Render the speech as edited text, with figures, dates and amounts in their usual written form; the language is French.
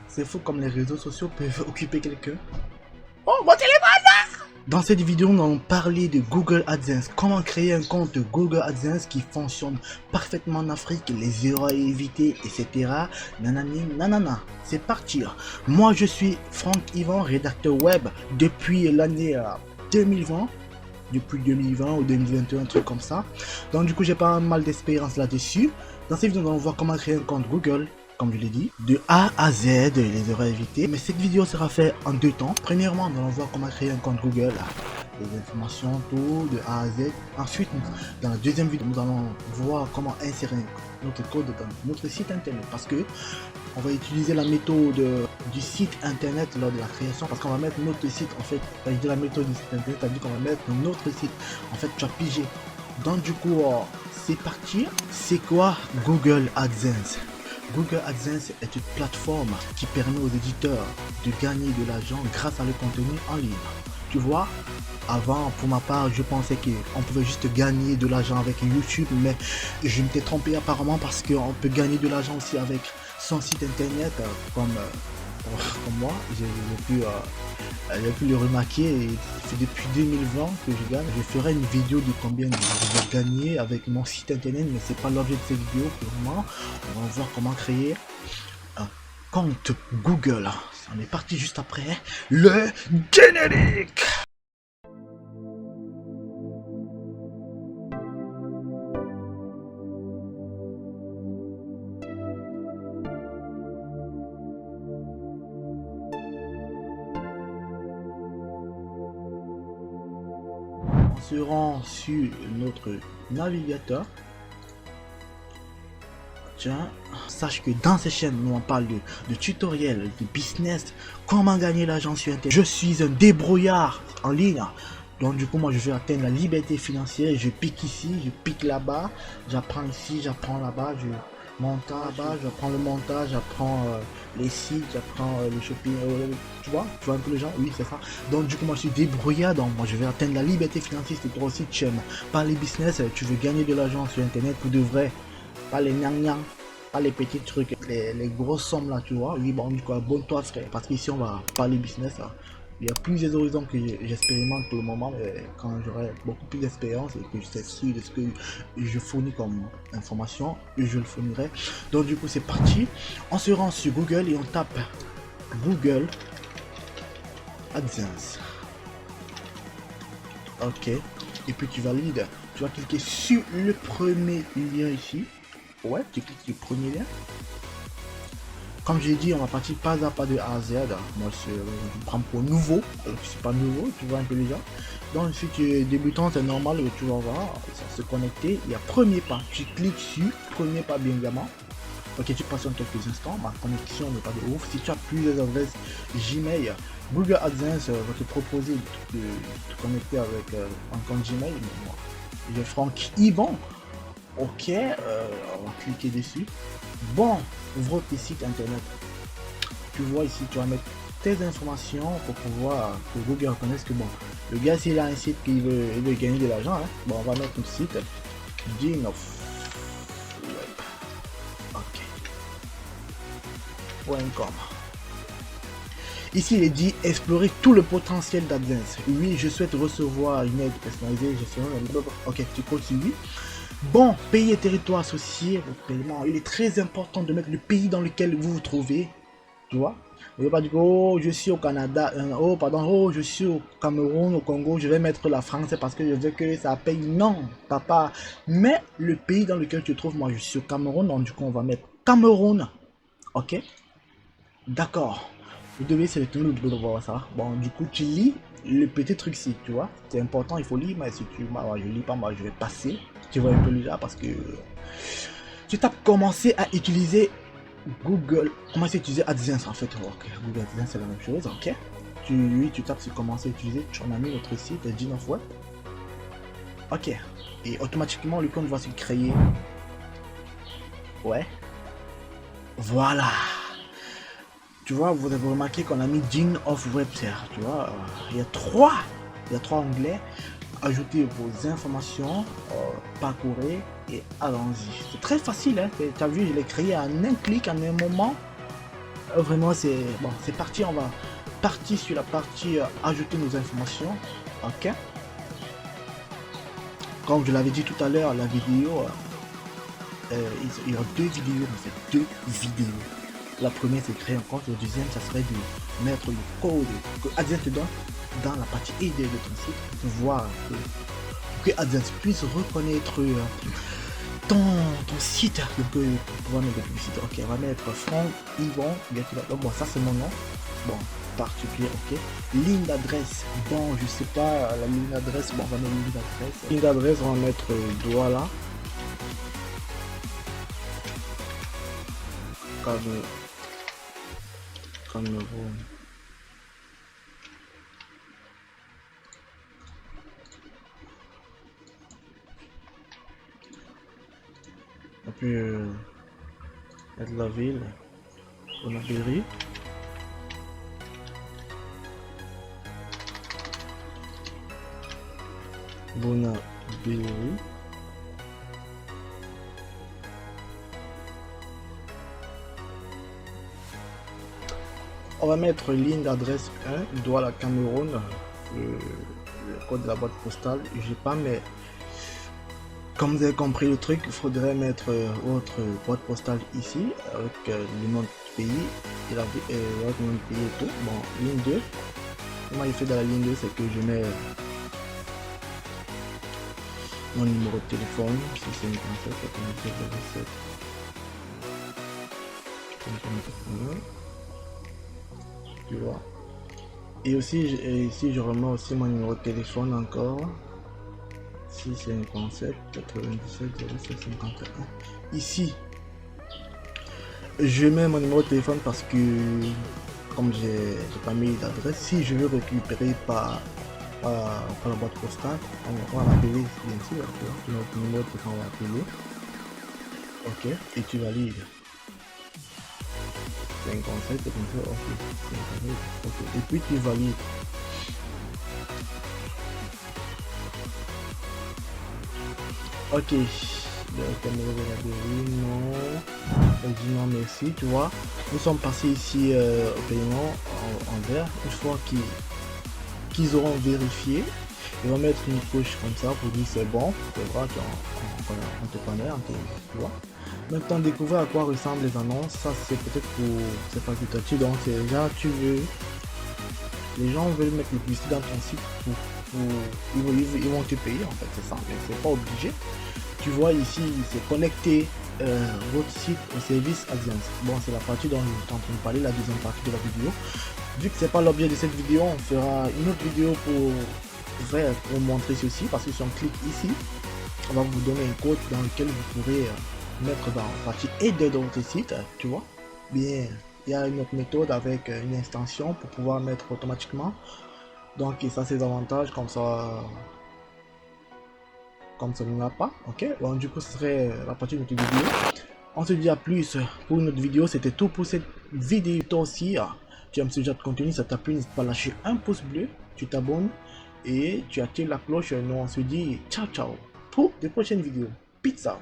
C'est fou comme les réseaux sociaux peuvent occuper quelqu'un. Oh, mon téléphone là! Dans cette vidéo, nous allons parler de Google AdSense. Comment créer un compte de Google AdSense qui fonctionne parfaitement en Afrique, les erreurs à éviter, etc. Nanani, nanana. C'est parti. Moi, je suis Franck Yvan, rédacteur web depuis l'année 2020. Depuis 2020 ou 2021, un truc comme ça. Donc du coup, j'ai pas mal d'expérience là-dessus. Dans cette vidéo, nous allons voir comment créer un compte Google, comme je l'ai dit, de A à Z, les erreurs à éviter. Mais cette vidéo sera faite en deux temps. Premièrement, nous allons voir comment créer un compte Google, les informations, tout, de A à Z. Ensuite, dans la deuxième vidéo, nous allons voir comment insérer notre code dans notre site internet. Parce que on va utiliser la méthode du site internet lors de la création, parce qu'on va mettre notre site, en fait, de la méthode du site internet, c'est-à-dire qu'on va mettre notre site, en fait, tu as pigé. Donc du coup, c'est parti. C'est quoi Google AdSense? Google AdSense est une plateforme qui permet aux éditeurs de gagner de l'argent grâce à le contenu en ligne. Tu vois, avant, pour ma part, je pensais qu'on pouvait juste gagner de l'argent avec YouTube, mais je m'étais trompé apparemment, parce qu'on peut gagner de l'argent aussi avec son site internet, comme moi, j'ai pu le remarquer, et c'est depuis 2020 que je gagne. Je ferai une vidéo de combien je vais gagner avec mon site internet, mais c'est pas l'objet de cette vidéo pour moi. On va voir comment créer un compte Google. On est parti juste après le générique. On se rend sur notre navigateur. Tiens, sache que dans cette chaîne, nous on parle de tutoriels, de business, comment gagner l'argent sur internet. Je suis un débrouillard en ligne. Donc du coup, moi je vais atteindre la liberté financière. Je pique ici, je pique là-bas, j'apprends ici, j'apprends là-bas, je monte là-bas, j'apprends le montage, j'apprends les sites, j'apprends le shopping, tu vois un peu les gens, oui c'est ça. Donc du coup, moi je suis débrouillard, donc moi je vais atteindre la liberté financière. C'est toi aussi, tu aimes parler business, tu veux gagner de l'argent sur internet pour de vrai. Pas les gnang, pas les petits trucs, les grosses sommes là, tu vois. Oui, bon, du coup, abonne-toi, frère, parce qu'ici on va parler business là. Il y a plusieurs horizons que j'expérimente pour le moment, mais quand j'aurai beaucoup plus d'expérience et que je sais sûr de ce que je fournis comme information, je le fournirai. Donc du coup, c'est parti. On se rend sur Google et on tape Google AdSense. Ok. Et puis tu valides. Tu vas cliquer sur le premier lien ici. Ouais, tu cliques sur le premier lien. Comme j'ai dit, on va partir pas à pas de A à Z. Moi, je me prends pour nouveau. Alors que je suis pas nouveau, tu vois un peu les gens. Donc, si tu es débutant, c'est normal, tu vas voir, ça se connecter. Il y a premier pas. Tu cliques sur premier pas, bien évidemment. Ok, tu passes en quelques instants. Ma connexion n'est pas de ouf. Si tu as plusieurs adresses Gmail, Google AdSense va te proposer de te connecter avec un compte Gmail. Moi, j'ai Franck Yvan. Ok, on va cliquer dessus. Bon, ouvre tes sites internet. Tu vois ici, tu vas mettre tes informations pour pouvoir que Google reconnaisse que bon, le gars s'il a un site qui veut gagner de l'argent, hein, bon, on va mettre notre site Dean of Web. Ok. .com. Ici, il est dit explorer tout le potentiel d'AdSense. Oui, je souhaite recevoir une aide personnalisée. Ok, tu cliques sur oui. Bon, pays et territoire associés au paiement. Il est très important de mettre le pays dans lequel vous vous trouvez. Tu vois? Ne veux pas dire, oh, je suis au Canada, oh, pardon, oh, je suis au Cameroun, au Congo, je vais mettre la France parce que je veux que ça paye. Non, papa. Mais le pays dans lequel tu te trouves, moi, je suis au Cameroun, donc du coup, on va mettre Cameroun. Ok? D'accord. Vous devez sélectionner le voir ça. Bon, du coup, tu lis le petit truc ci, tu vois. C'est important, il faut lire, mais si tu, moi, je lis pas, moi, je vais passer. Tu vois un peu déjà parce que tu tapes commencer à utiliser Google. Commencer à utiliser AdSense en fait. Ok, Google AdSense c'est la même chose. Ok. Tu tapes sur commencer à utiliser. On a mis notre site Dean of Web. Ok. Et automatiquement le compte va se créer. Ouais. Voilà. Tu vois, vous avez remarqué qu'on a mis Dean of Web. Tu vois, il y a trois onglets. Ajoutez vos informations, parcourez, et allons-y. C'est très facile, hein. Tu as vu, je l'ai créé en un clic, en un moment. Vraiment, c'est bon, c'est parti. On va partir sur la partie ajouter nos informations. Ok. Comme je l'avais dit tout à l'heure, la vidéo, il y aura deux vidéos, en fait, deux vidéos. La première, c'est créer un compte. Le deuxième, ça serait de mettre le code que AdSense te donne dans la partie ID de ton site pour voir que AdSense puisse reconnaître ton site pour pouvoir mettre des publicités. Ok, on va mettre Franck Yvon. Bon, ça c'est mon nom. Bon, particulier, ok. Ligne d'adresse. Bon, je sais pas, la ligne d'adresse. Bon, on va mettre ligne d'adresse. Ligne d'adresse, on va mettre voilà. Cameroun. On peut mettre la ville. Bonabéry. Bonabéry. On va mettre ligne d'adresse 1, Douala Cameroun, le code de la boîte postale. J'ai pas, mais comme vous avez compris le truc, il faudrait mettre votre boîte postale ici avec le nom du pays et avec le nom du pays et tout. Bon, ligne 2. Comment il fait dans la ligne 2, c'est que je mets mon numéro de téléphone, si c'est une 57, tu vois. Et aussi, ici je remets aussi mon numéro de téléphone encore. 657 97 07 51. Ici, je mets mon numéro de téléphone parce que comme j'ai pas mis d'adresse, si je veux récupérer par la boîte postale, on va l'appeler bien sûr, notre numéro de téléphone on va appeler. Ok, et tu valides. 57, ok. Et puis tu valides. Ok, non, elle dit non merci, tu vois. Nous sommes passés ici au paiement en vert. Une fois qu'ils auront vérifié, ils vont mettre une couche comme ça pour dire c'est bon, tu vois, on te connaît, tu vois. Maintenant, découvrir à quoi ressemblent les annonces, ça c'est peut-être pour, c'est pas que tu donc c'est déjà tu veux, les gens veulent mettre les publicités dans ton site ils vont te payer en fait, c'est ça, mais c'est pas obligé. Tu vois ici, c'est connecter votre site au service AdSense. Bon, c'est la partie dont je suis en train de parler, la deuxième partie de la vidéo. Vu que c'est pas l'objet de cette vidéo, on fera une autre vidéo pour montrer ceci, parce que si on clique ici, on va vous donner un code dans lequel vous pourrez mettre dans la partie aider de votre site, tu vois. Bien, il y a une autre méthode avec une extension pour pouvoir mettre automatiquement. Donc ça c'est davantage comme ça ne l'a pas, ok. Bon, du coup ce serait la partie de notre vidéo. On se dit à plus pour une autre vidéo. C'était tout pour cette vidéo. Toi aussi, tu aimes ce genre de contenu, ça t'a plu, n'hésite pas à lâcher un pouce bleu, tu t'abonnes et tu actives la cloche. Nous on se dit ciao ciao pour de prochaines vidéos. Pizza.